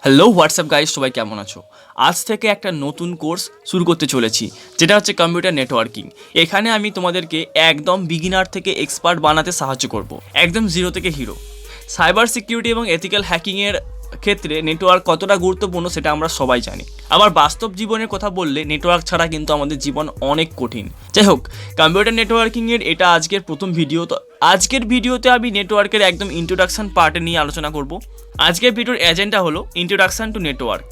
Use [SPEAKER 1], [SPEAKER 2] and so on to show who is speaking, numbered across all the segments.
[SPEAKER 1] Hello WhatsApp guys, সবাই কেমন আছো? আজ থেকে একটা নতুন কোর্স শুরু করতে চলেছি, যেটা হচ্ছে কম্পিউটার নেটওয়ার্কিং। এখানে আমি তোমাদেরকে একদম বিগিনার থেকে এক্সপার্ট বানাতে সাহায্য করব, একদম জিরো থেকে হিরো। সাইবার সিকিউরিটি এবং এথিক্যাল হ্যাকিংয়ের ক্ষেত্রে নেটওয়ার্ক কতটা গুরুত্বপূর্ণ সেটা আমরা সবাই জানি। আবার বাস্তব জীবনের কথা বললে নেটওয়ার্ক ছাড়া কিন্তু আমাদের জীবন অনেক কঠিন। যাই হোক, কম্পিউটার নেটওয়ার্কিংয়ের এটা আজকের প্রথম ভিডিও। তো আজকের ভিডিওতে আমি নেটওয়ার্কের একদম ইন্ট্রোডাকশন পার্টে নিয়ে আলোচনা করব। আজকের ভিডিওর এজেন্ডা হলো ইন্ট্রোডাকশন টু নেটওয়ার্ক,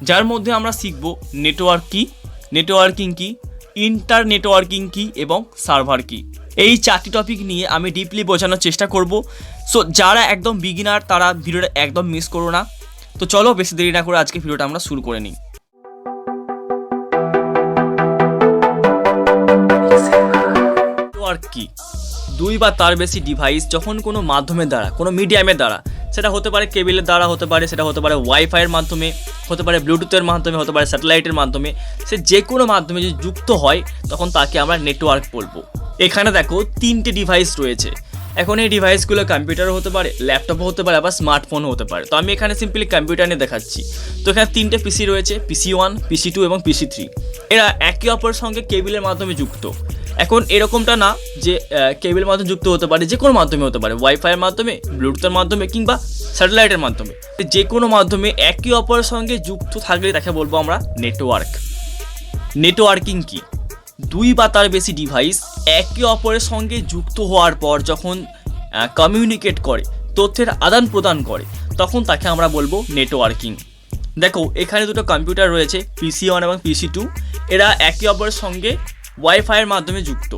[SPEAKER 1] যার মধ্যে আমরা শিখব নেটওয়ার্ক কী, নেটওয়ার্কিং কী, ইন্টার নেটওয়ার্কিং কী এবং সার্ভার কী। এই চারটি টপিক নিয়ে আমি ডিপলি বোঝানোর চেষ্টা করব। সো যারা একদম বিগিনার তারা ভিডিওটা একদম মিস করো না। তো চলো বেশি দেরি না করে আজকে ভিডিওটা আমরা শুরু করে নিই। নেটওয়ার্ক কী? দুই বা তার বেশি ডিভাইস যখন কোনো মাধ্যমের দ্বারা, কোনো মিডিয়ামের দ্বারা, সেটা হতে পারে কেবিলের দ্বারা, হতে পারে সেটা হতে পারে ওয়াইফাইয়ের মাধ্যমে, হতে পারে ব্লুটুথের মাধ্যমে, হতে পারে স্যাটেলাইটের মাধ্যমে, সে যে কোনো মাধ্যমে যদি যুক্ত হয় তখন তাকে আমরা নেটওয়ার্ক বলবো। এখানে দেখো তিনটে ডিভাইস রয়েছে। এখন এই ডিভাইসগুলো কম্পিউটারও হতে পারে, ল্যাপটপও হতে পারে, আবার স্মার্টফোনও হতে পারে। তো আমি এখানে সিম্পলি কম্পিউটার নিয়ে দেখাচ্ছি। তো এখানে তিনটে পিসি রয়েছে, PC1, PC2 এবং PC3। এরা একে অপরের সঙ্গে কেবিলের মাধ্যমে যুক্ত। এখন এরকমটা না যে কেবিলের মাধ্যমে যুক্ত হতে পারে, যে কোনো মাধ্যমে হতে পারে, ওয়াইফাইয়ের মাধ্যমে, ব্লুটুথের মাধ্যমে কিংবা স্যাটেলাইটের মাধ্যমে। যে কোনো মাধ্যমে একে অপরের সঙ্গে যুক্ত থাকলে তাকে বলবো আমরা নেটওয়ার্ক। নেটওয়ার্কিং কি? দুই বা তার বেশি ডিভাইস একে অপরের সঙ্গে যুক্ত হওয়ার পর যখন কমিউনিকেট করে, তথ্যের আদান প্রদান করে, তখন তাকে আমরা বলবো নেটওয়ার্কিং। দেখো এখানে দুটো কম্পিউটার রয়েছে, PC1 এবং PC2। এরা একে অপরের সঙ্গে ওয়াইফাইয়ের মাধ্যমে যুক্ত।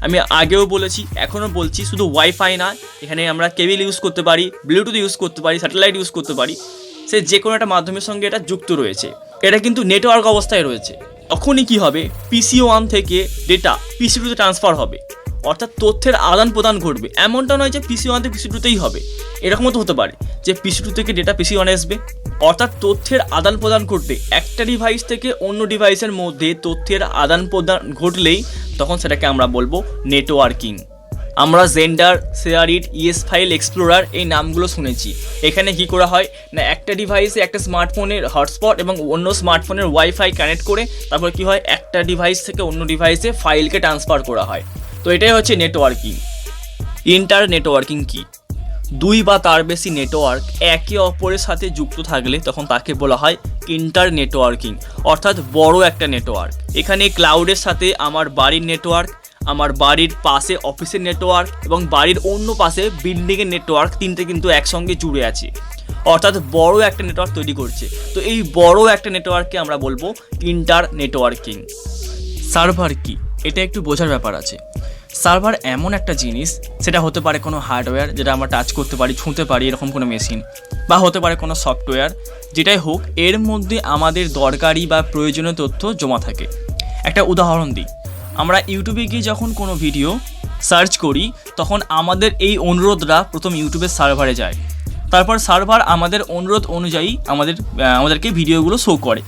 [SPEAKER 1] আমি আগেও বলেছি, এখনও বলছি, শুধু ওয়াইফাই না, এখানে আমরা কেবিল ইউজ করতে পারি, ব্লুটুথ ইউজ করতে পারি, স্যাটেলাইট ইউজ করতে পারি। সে যে কোনো একটা মাধ্যমের সঙ্গে এটা যুক্ত রয়েছে, এটা কিন্তু নেটওয়ার্ক অবস্থায় রয়েছে। তখনই কী হবে, PC1 থেকে ডেটা PC2তে ট্রান্সফার হবে, অর্থাৎ তথ্যের আদান প্রদান ঘটবে। এমনটা নয় যে PC1 থেকে PC2তেই হবে, এরকমও তো হতে পারে যে PC2 থেকে ডেটা PC1 আসবে। অর্থাৎ তথ্যের আদান প্রদান ঘটবে, একটা ডিভাইস থেকে অন্য ডিভাইসের মধ্যে তথ্যের আদান প্রদান ঘটলেই তখন সেটাকে আমরা বলবো নেটওয়ার্কিং। আমরা Xender, SHAREit, ES file explorer এই নামগুলো শুনেছি। এখানে কি করা হয় না, একটা ডিভাইসে একটা স্মার্টফোনের হটস্পট এবং অন্য স্মার্টফোনের ওয়াইফাই কানেক্ট করে তারপর কি হয়, একটা ডিভাইস থেকে অন্য ডিভাইসে ফাইলকে ট্রান্সফার করা হয়। তো এটাই হচ্ছে নেটওয়ার্কিং। ইন্টার নেটওয়ার্কিং কি? দুই বা তার বেশি নেটওয়ার্ক একে অপরের সাথে যুক্ত থাকলে তখন তাকে বলা হয় ইন্টার নেটওয়ার্কিং, অর্থাৎ বড় একটা নেটওয়ার্ক। এখানে ক্লাউডের সাথে আমার বাড়ির নেটওয়ার্ক, আমার বাড়ির পাশে অফিসের নেটওয়ার্ক এবং বাড়ির অন্য পাশে বিল্ডিংয়ের নেটওয়ার্ক, তিনটে কিন্তু একসঙ্গে জুড়ে আছে, অর্থাৎ বড় একটা নেটওয়ার্ক তৈরি করছে। তো এই বড় একটা নেটওয়ার্ককে আমরা বলবো ইন্টার নেটওয়ার্কিং। সার্ভার কি? এটা একটু বোঝার ব্যাপার আছে। সার্ভার এমন একটা জিনিস, সেটা হতে পারে কোনো হার্ডওয়্যার যেটা আমরা টাচ করতে পারি, ছুঁতে পারি, এরকম কোনো মেশিন, বা হতে পারে কোনো সফটওয়্যার, যেটাই হোক এর মধ্যে আমাদের দরকারি বা প্রয়োজনীয় তথ্য জমা থাকে। একটা উদাহরণ দিই, আমরা ইউটিউবে গিয়ে যখন কোনো ভিডিও সার্চ করি তখন আমাদের এই অনুরোধটা প্রথম ইউটিউবের সার্ভারে যায়, তারপর সার্ভার আমাদের অনুরোধ অনুযায়ী আমাদেরকে ভিডিওগুলো শো করে।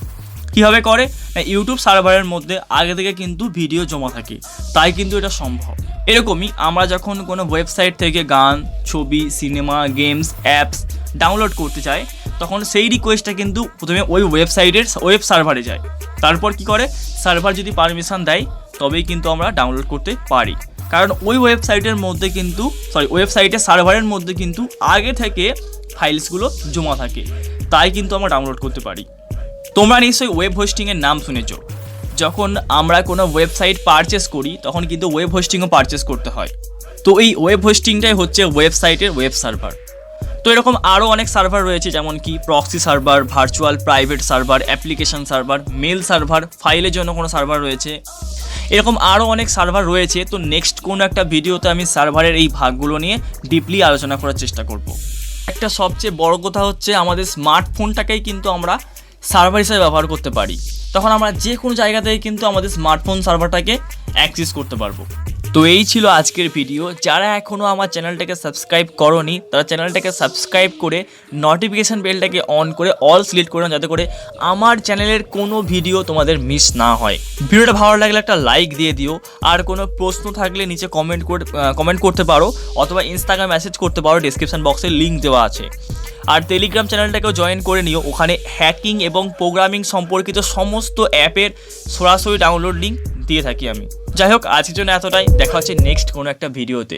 [SPEAKER 1] কীভাবে করে না, ইউটিউব সার্ভারের মধ্যে আগে থেকে কিন্তু ভিডিও জমা থাকে, তাই কিন্তু এটা সম্ভব। এরকমই আমরা যখন কোনো ওয়েবসাইট থেকে গান, ছবি, সিনেমা, গেমস, অ্যাপস ডাউনলোড করতে চাই তখন সেই রিকোয়েস্টটা কিন্তু প্রথমে ওই ওয়েবসাইটের ওয়েব সার্ভারে যায়। তারপর কি করে, সার্ভার যদি পারমিশন দেয় তবেই কিন্তু আমরা ডাউনলোড করতে পারি, কারণ ওই ওয়েবসাইটের মধ্যে কিন্তু ওয়েবসাইটের সার্ভারের মধ্যে কিন্তু আগে থেকে ফাইলসগুলো জমা থাকে, তাই কিন্তু আমরা ডাউনলোড করতে পারি। তোমরা নিশ্চয়ই ওয়েব হোস্টিংয়ের নাম শুনেছ। যখন আমরা কোনো ওয়েবসাইট পারচেস করি তখন কিন্তু ওয়েব হোস্টিংও পারচেস করতে হয়। তো এই ওয়েব হোস্টিংটাই হচ্ছে ওয়েবসাইটের ওয়েব সার্ভার। তো এরকম আরও অনেক সার্ভার রয়েছে, যেমন কি proxy server, virtual private server, application server, mail server, ফাইলের জন্য কোনো সার্ভার রয়েছে, এরকম আরও অনেক সার্ভার রয়েছে। তো নেক্সট কোনো একটা ভিডিওতে আমি সার্ভারের এই ভাগগুলো নিয়ে ডিপলি আলোচনা করার চেষ্টা করব। একটা সবচেয়ে বড় কথা হচ্ছে, আমাদের স্মার্টফোনটাকেই কিন্তু আমরা সার্ভার হিসেবে ব্যবহার করতে পারি। তখন আমরা যে কোনো জায়গা থেকে কিন্তু আমাদের স্মার্টফোন সার্ভারটাকে অ্যাক্সেস করতে পারবো। তো এই ছিল আজকের ভিডিও। যারা এখনও আমার চ্যানেলটাকে সাবস্ক্রাইব করোনি তারা চ্যানেলটাকে সাবস্ক্রাইব করে নোটিফিকেশান বেলটাকে অন করে অল সিলেক্ট করে যাতে করে আমার চ্যানেলের কোনো ভিডিও তোমাদের মিস না হয়। ভিডিওটা ভালো লাগলে একটা লাইক দিয়ে দিও, আর কোনো প্রশ্ন থাকলে নিচে কমেন্ট করতে পারো, অথবা ইনস্টাগ্রাম মেসেজ করতে পারো, ডেসক্রিপশন বক্সে লিঙ্ক দেওয়া আছে। আর টেলিগ্রাম চ্যানেলটাকেও জয়েন করে নিও, ওখানে হ্যাকিং এবং প্রোগ্রামিং সম্পর্কিত সমস্ত অ্যাপের সরাসরি ডাউনলোড লিঙ্ক দিয়ে থাকি আমি। যাই হোক, আজকের জন্য এতটাই, দেখা হচ্ছে নেক্সট কোনো একটা ভিডিওতে।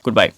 [SPEAKER 1] Good bye.